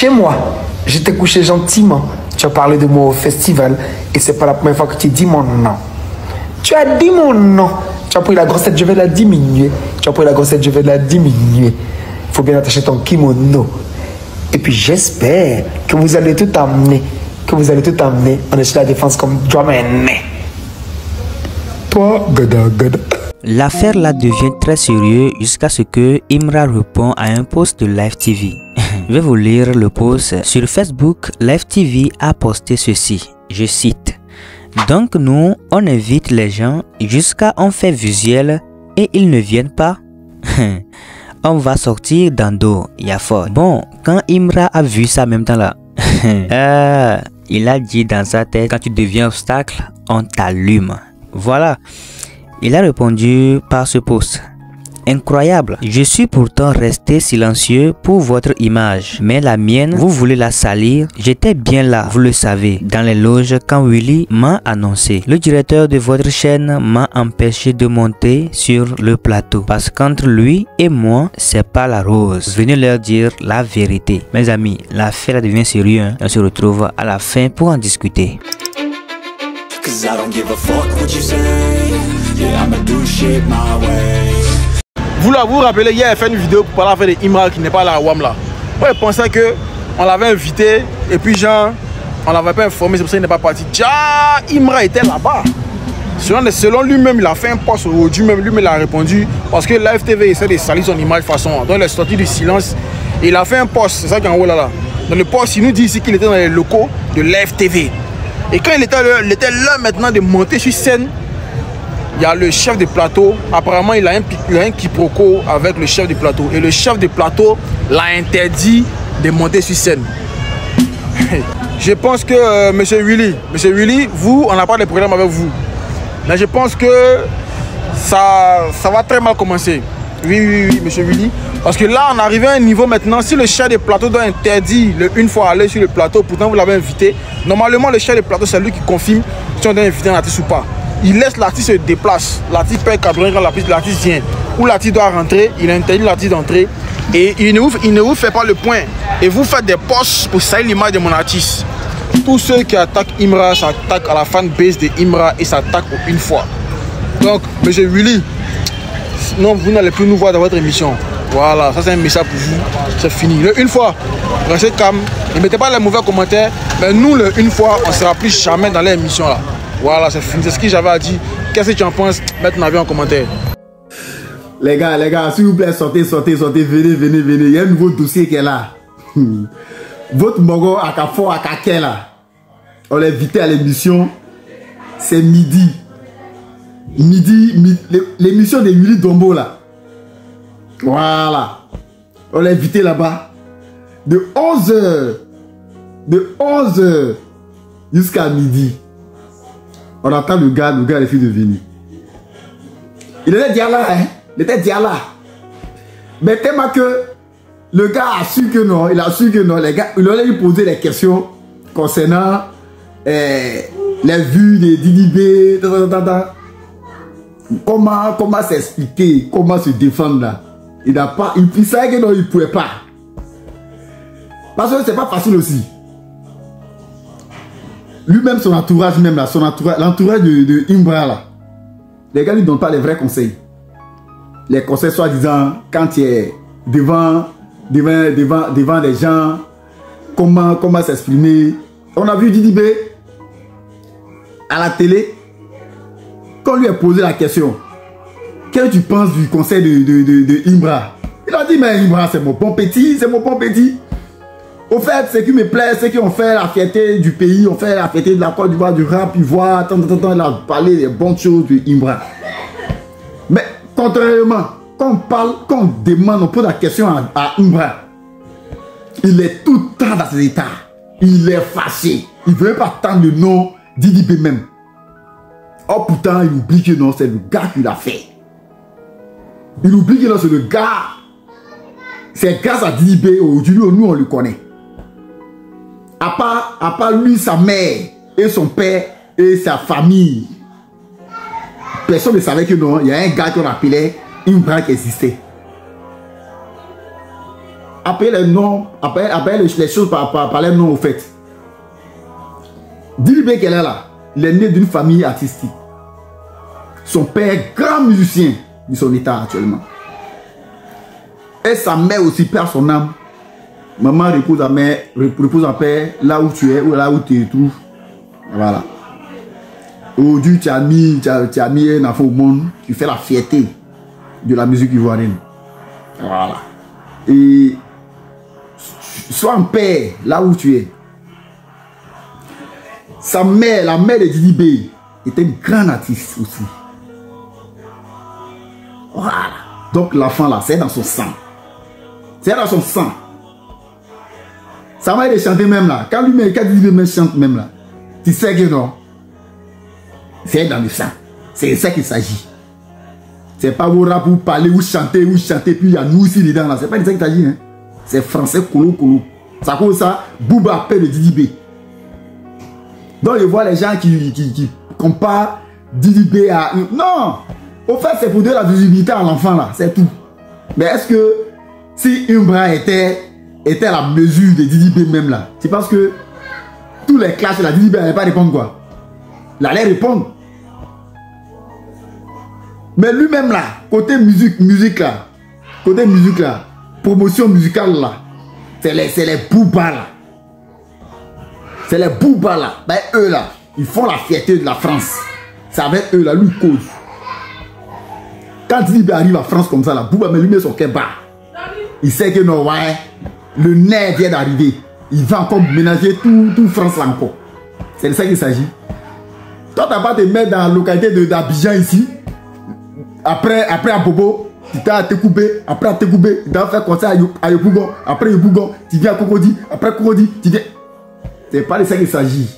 Chez moi, je t'ai couché gentiment. Tu as parlé de moi au festival et c'est pas la première fois que tu dis mon nom. Tu as dit mon nom. Tu as pris la grossette, je vais la diminuer. Tu as pris la grossette, je vais la diminuer. Il faut bien attacher ton kimono. Et puis j'espère que vous allez tout amener. Que vous allez tout amener. On est sur la défense comme Drummond. Toi, gada gada. L'affaire là devient très sérieuse jusqu'à ce que Imra répond à un post de Live TV. Je vais vous lire le post. Sur Facebook, Live TV a posté ceci. Je cite. Donc nous, on invite les gens jusqu'à on fait visuel et ils ne viennent pas. On va sortir d'Ando, Yafor. Bon, quand Imra a vu ça même temps là, il a dit dans sa tête, quand tu deviens obstacle, on t'allume. Voilà. Il a répondu par ce post. Incroyable. Je suis pourtant resté silencieux pour votre image. Mais la mienne, vous voulez la salir. J'étais bien là, vous le savez, dans les loges quand Willy m'a annoncé. Le directeur de votre chaîne m'a empêché de monter sur le plateau. Parce qu'entre lui et moi, c'est pas la rose. Venez leur dire la vérité. Mes amis, l'affaire devient sérieuse. Hein. On se retrouve à la fin pour en discuter. Vous vous rappelez, hier, il a fait une vidéo pour parler de Imra qui n'est pas là à WAM là. Moi, je pensais qu'on l'avait invité et puis genre, on l'avait pas informé, c'est pour ça qu'il n'est pas parti. Déjà, Imra était là-bas. Selon lui-même, il a fait un post aujourd'hui, même lui-même il a répondu parce que Live TV essaie de salir son image de façon. Donc il est sorti du silence et il a fait un post, c'est ça qui est en haut là. Dans le post, il nous dit ici qu'il était dans les locaux de Live TV. Et quand il était là maintenant de monter sur scène, il y a le chef de plateau. Apparemment, il a un quiproquo avec le chef de plateau. Et le chef de plateau l'a interdit de monter sur scène. Je pense que, monsieur Willy, vous, on n'a pas de problème avec vous. Mais je pense que ça va très mal commencer. Oui, monsieur Willy. Parce que là, on arrive à un niveau maintenant. Si le chef de plateau doit interdire une fois aller sur le plateau, pourtant vous l'avez invité. Normalement, le chef de plateau, c'est lui qui confirme si on doit inviter un artiste ou pas. Il laisse l'artiste se déplace. L'artiste peut cabrer quand l'artiste vient. Ou l'artiste doit rentrer, il interdit l'artiste d'entrer. Et il ne vous fait pas le point. Et vous faites des posts pour salir l'image de mon artiste. Tous ceux qui attaquent Imra s'attaquent à la fanbase de Imra et s'attaquent une fois. Donc, monsieur Willy, non, vous n'allez plus nous voir dans votre émission. Voilà, ça c'est un message pour vous. C'est fini. Une fois, restez calme. Ne mettez pas les mauvais commentaires. Mais nous, une fois, on ne sera plus jamais dans l'émission là. Voilà, c'est fini. C'est ce que j'avais à dire. Qu'est-ce que tu en penses? Mets ton avis en commentaire. Les gars, s'il vous plaît, sortez, venez. Il y a un nouveau dossier qui est là. Votre mogo à Kafo, à Kaké là. On l'a invité à l'émission. C'est midi. L'émission de Willy Dombo là. Voilà. On l'a invité là-bas. De 11h jusqu'à midi. On attend le gars les filles de venir. Il était déjà là, hein. Il était déjà là. Mais tellement que le gars a su que non, les gars, il aurait lui poser des questions concernant les vues des Didibé, comment s'expliquer, comment se défendre là. Il savait que non, il ne pouvait pas. Parce que c'est pas facile aussi. Lui-même, son entourage, l'entourage de Imra là, les gars ne lui donnent pas les vrais conseils. Les conseils soi-disant, quand tu es devant des gens, comment s'exprimer. On a vu Didibé à la télé, quand on lui a posé la question, qu'est-ce que tu penses du conseil de Imra? Il a dit, mais Imra, c'est mon bon petit, Au fait, ce qui me plaît, c'est qu'on fait la fierté du pays, on fait la fierté de la Côte d'Ivoire, du rap, ivoire, il a parlé des bonnes choses de Imra. Mais contrairement, quand on demande, on pose la question à Imra, il est tout le temps dans ses états. Il est fâché. Il ne veut pas attendre le nom d'Idibé même. Oh pourtant, il oublie que non, c'est le gars qui l'a fait. Il oublie que non, c'est le gars. C'est grâce à Didibé, aujourd'hui, nous, on le connaît. À part lui, sa mère, et son père, et sa famille, personne ne savait que non, il y a un gars qu'on appelait Imra qui existait. appelez les noms, appelez les choses par les noms au fait. Didi qu'elle est là, il est né d'une famille artistique. Son père est grand musicien de son état actuellement. Et sa mère aussi perd son âme. Maman repose en paix là où tu es ou là où tu te trouves. Voilà. Aujourd'hui, tu as mis un enfant au monde, tu fais la fierté de la musique ivoirienne. Voilà. Et sois en paix là où tu es. Sa mère, la mère de Didi B, était une grande artiste aussi. Voilà. Donc l'enfant là, c'est dans son sang. C'est dans son sang. Ça va être chanter même là. Quand Didi B chante même là, tu sais que non. C'est dans le sang. C'est ça qu'il s'agit. C'est pas vous rap pour parler ou chanter, puis il y a nous aussi dedans là. C'est pas de ça qu'il s'agit. Hein. C'est français colo. Ça cause ça, Booba appelle le Didi B. Donc je vois les gens qui comparent Didi B à... Non. Au fait, c'est pour donner la visibilité à l'enfant là. C'est tout. Mais est-ce que si Imbra était à la mesure de Didi B même là, c'est parce que tous les classes de la Didi B n'allait pas répondre quoi. Il allait répondre. Mais lui-même là, côté musique là, promotion musicale là, c'est les Booba là. C'est les Booba là. Ben eux là, ils font la fierté de la France. C'est avec eux là, lui cause. Quand Didi B arrive à France comme ça là, Booba met lui son cœur bas. Il sait que non, ouais, le nerf vient d'arriver. Il va encore ménager tout France là encore. C'est de ça qu'il s'agit. Toi, tu n'as pas te mettre dans la localité d'Abidjan ici. Après à Bobo, tu t'as à Tekoupe. Après à Tekoupe, tu dois faire concert à Yopougon. Après Yopougon, tu viens à Cocody. Après Cocody, tu viens. C'est pas de ça qu'il s'agit.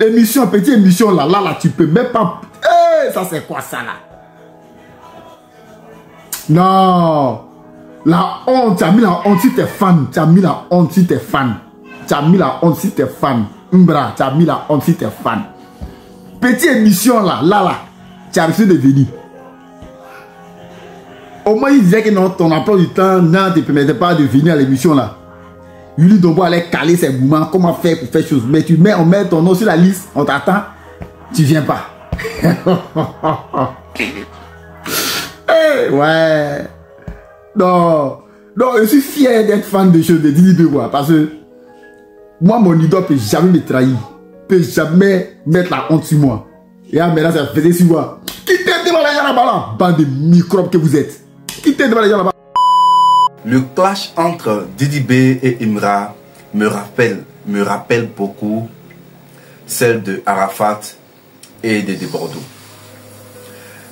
L'émission, petite émission là, tu peux même pas. Hey, ça c'est quoi ça là? Non. La honte, tu as mis la honte si t'es fan. Tu as mis la honte si t'es fan. Tu as mis la honte si t'es fan. Mbra, tu as mis la honte si t'es fan. Petite émission là, tu as refusé de venir. Au moins, il disait que non, ton emploi du temps ne te permettait pas de venir à l'émission là. Yuli Dombo allait caler ses mouvements, comment faire pour faire chose. Mais on met ton nom sur la liste, on t'attend, tu viens pas. Hey, ouais. Non, je suis fier d'être fan de choses de Didi B, parce que moi, mon idole peut jamais me trahir, peut jamais mettre la honte sur moi. Et là, maintenant, ça faisait sur moi. Quittez devant les gens là-bas, là, bande de microbes que vous êtes. Quittez devant les gens là-bas. Le clash entre Didi B et Imra me rappelle beaucoup celle de Arafat et de Bordeaux.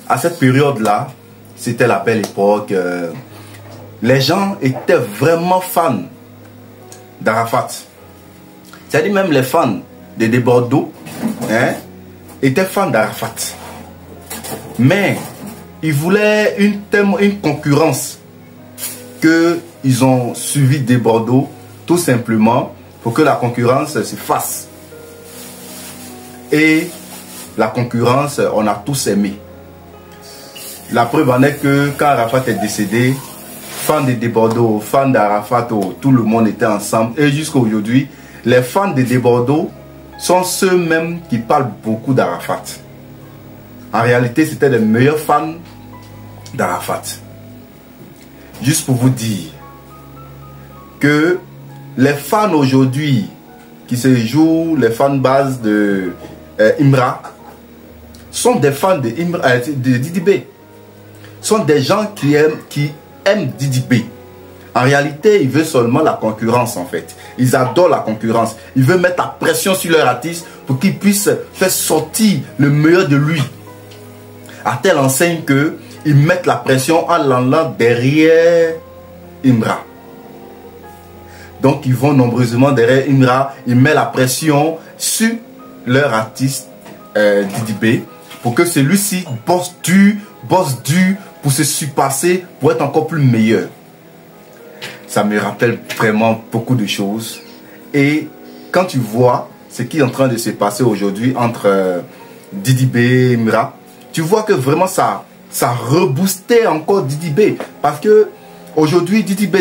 À cette période-là, c'était la belle époque. Les gens étaient vraiment fans d'Arafat. C'est-à-dire même les fans de Bordeaux étaient fans d'Arafat. Mais ils voulaient une concurrence qu'ils ont suivi de Bordeaux tout simplement pour que la concurrence se fasse. Et la concurrence, on a tous aimé. La preuve en est que quand Arafat est décédé, fans de Bordeaux, fans d'Arafat, tout le monde était ensemble. Et jusqu'à aujourd'hui, les fans de Bordeaux sont ceux-mêmes qui parlent beaucoup d'Arafat. En réalité, c'était les meilleurs fans d'Arafat. Juste pour vous dire que les fans aujourd'hui qui se jouent, les fans base de Imra, sont des fans de Didi B. Sont des gens qui aiment Didi B. En réalité, ils veulent seulement la concurrence en fait. Ils adorent la concurrence. Ils veulent mettre la pression sur leur artiste pour qu'il puisse faire sortir le meilleur de lui. À telle enseigne que ils mettent la pression en l'allant derrière Imra. Donc ils vont nombreusement derrière Imra. Ils mettent la pression sur leur artiste Didi B pour que celui-ci bosse dur pour se surpasser, pour être encore plus meilleur. Ça me rappelle vraiment beaucoup de choses. Et quand tu vois ce qui est en train de se passer aujourd'hui entre Didi B et Imra, tu vois que vraiment ça reboostait encore Didi B. Parce que Aujourd'hui, Didi B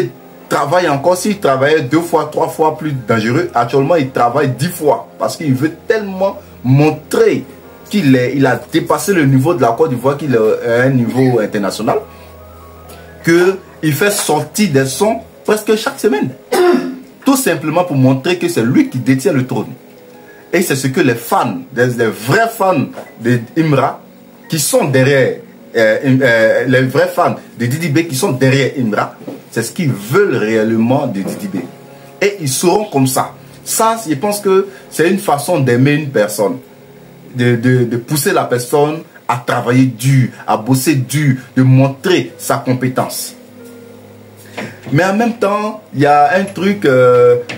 travaille encore. S'il travaillait 2 fois, 3 fois plus dangereux, actuellement il travaille 10 fois. Parce qu'il veut tellement montrer qu'il a dépassé le niveau de la Côte d'Ivoire, qu'il est à un niveau international, qu'il fait sortir des sons presque chaque semaine. Tout simplement pour montrer que c'est lui qui détient le trône. Et c'est ce que les fans, les vrais fans de Imra, qui sont derrière, les vrais fans de Didi B qui sont derrière Imra, c'est ce qu'ils veulent réellement de Didi B. Et ils seront comme ça. Ça, je pense que c'est une façon d'aimer une personne. De pousser la personne à travailler dur, à bosser dur, de montrer sa compétence. Mais en même temps, il y a un truc,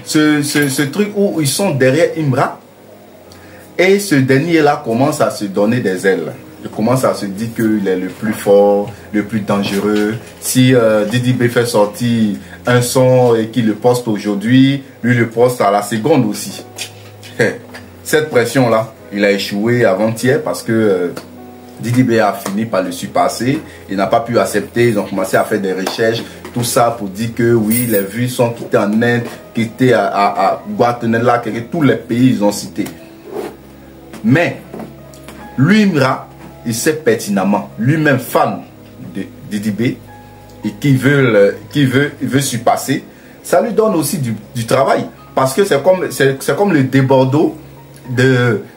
ce truc où ils sont derrière Imra, et ce dernier-là commence à se donner des ailes. Il commence à se dire qu'il est le plus fort, le plus dangereux. Si Didi B fait sortir un son et qu'il le poste aujourd'hui, lui le poste à la seconde aussi. Cette pression-là, il a échoué avant-hier parce que Didi B a fini par le surpasser. Il n'a pas pu accepter. Ils ont commencé à faire des recherches. Tout ça pour dire que oui, les vues sont quittées en Inde, quittées à Guatemala, que tous les pays ils ont cité. Mais lui, Imra, il sait pertinemment, lui-même fan de Didi B et qui veut surpasser, ça lui donne aussi du travail. Parce que c'est comme le débordeau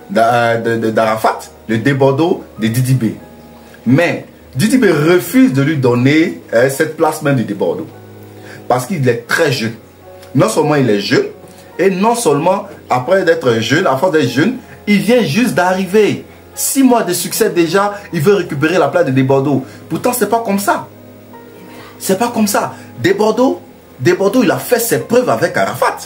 d'Arafat, le débordeau de Didi B. Mais Didi B refuse de lui donner cette place même de débordeau. Parce qu'il est très jeune. Non seulement il est jeune, et non seulement après d'être jeune, à force d'être jeune, il vient juste d'arriver. 6 mois de succès déjà, il veut récupérer la place de Desbordeaux. Pourtant, c'est pas comme ça. C'est pas comme ça. Desbordeaux, il a fait ses preuves avec Arafat.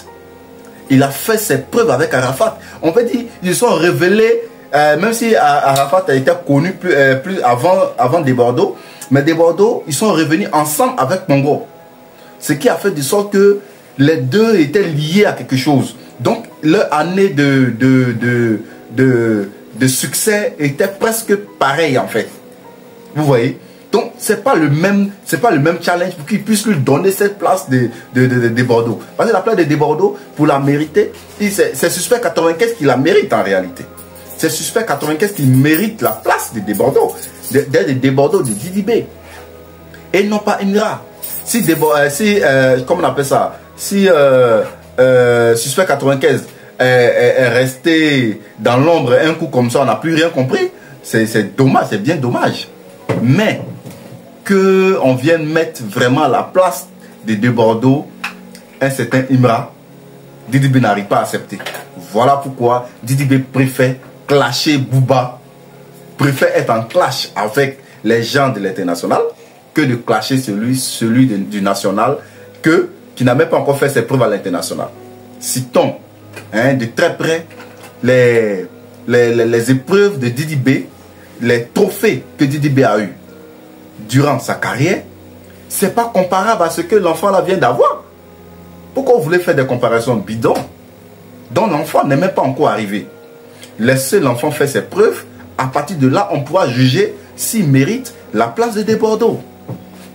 Il a fait ses preuves avec Arafat. On peut dire, ils sont révélés, même si Arafat a été connu plus avant Desbordeaux, mais Desbordeaux, ils sont revenus ensemble avec Congo. Ce qui a fait de sorte que les deux étaient liés à quelque chose. Donc, leur année de succès était presque pareil en fait. Vous voyez? Donc, c'est pas le même challenge pour qu'il puisse lui donner cette place de Bordeaux. Parce que la place de Bordeaux, pour la mériter, c'est Suspect 95 qui la mérite en réalité. C'est Suspect 95 qui mérite la place de Bordeaux. De Bordeaux de Didi B. Et non pas Imra. Comment on appelle ça? Si Suspect 95 est resté dans l'ombre un coup comme ça, on n'a plus rien compris. C'est dommage, c'est bien dommage. Mais qu'on vienne mettre vraiment à la place de Bordeaux un certain Imra, Didi B n'arrive pas à accepter. Voilà pourquoi Didi B préfère clasher Booba, préfère être en clash avec les gens de l'international que de clasher celui du national qui n'a même pas encore fait ses preuves à l'international. Citons de très près les épreuves de Didi B, les trophées que Didi B a eu durant sa carrière. C'est pas comparable à ce que l'enfant là vient d'avoir. Pourquoi vous voulez faire des comparaisons bidons dont l'enfant n'est même pas encore arrivé? Laissez l'enfant faire ses preuves. À partir de là, on pourra juger s'il mérite la place de Bordeaux.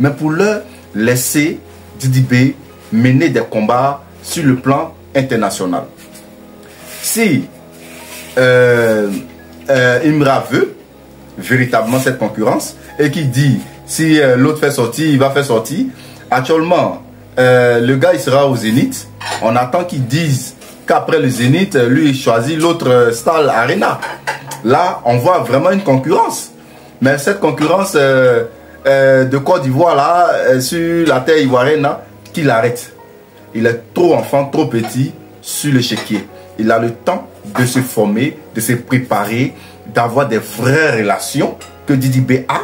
Mais pour l'heure, laissez Didi B mener des combats sur le plan international. Si Imra veut véritablement cette concurrence et qui dit si l'autre fait sortir, il va faire sortir. Actuellement, le gars il sera au Zénith. On attend qu'ils disent qu'après le Zénith, lui il choisit l'autre Stal Arena. Là, on voit vraiment une concurrence. Mais cette concurrence de Côte d'Ivoire là, sur la terre ivoirienne, qu'il arrête. Il est trop enfant, trop petit sur le chéquier. Il a le temps de se former, de se préparer, d'avoir des vraies relations que Didi B a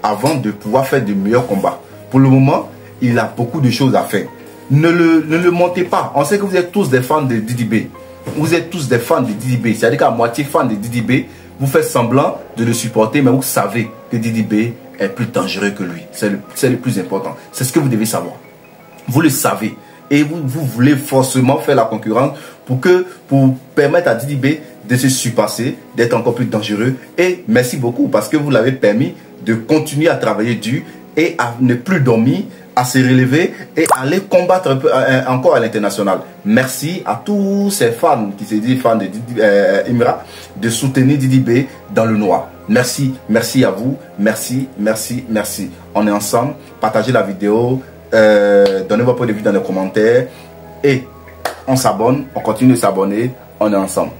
avant de pouvoir faire de meilleurs combats. Pour le moment, il a beaucoup de choses à faire. Ne le montez pas. On sait que vous êtes tous des fans de Didi B. Vous êtes tous des fans de Didi B. C'est-à-dire qu'à moitié fan de Didi B, vous faites semblant de le supporter, mais vous savez que Didi B est plus dangereux que lui. C'est le plus important. C'est ce que vous devez savoir. Vous le savez. Et vous voulez forcément faire la concurrence pour permettre à Didi B de se surpasser, d'être encore plus dangereux. Et merci beaucoup parce que vous l'avez permis de continuer à travailler dur et à ne plus dormir à se relever et aller combattre un peu, encore à l'international. Merci à tous ces fans qui se disent fans de Imra de soutenir Didi B dans le noir. Merci, merci à vous, merci, merci, merci. On est ensemble, partagez la vidéo, donnez votre point de vue dans les commentaires et on s'abonne, on continue de s'abonner, on est ensemble.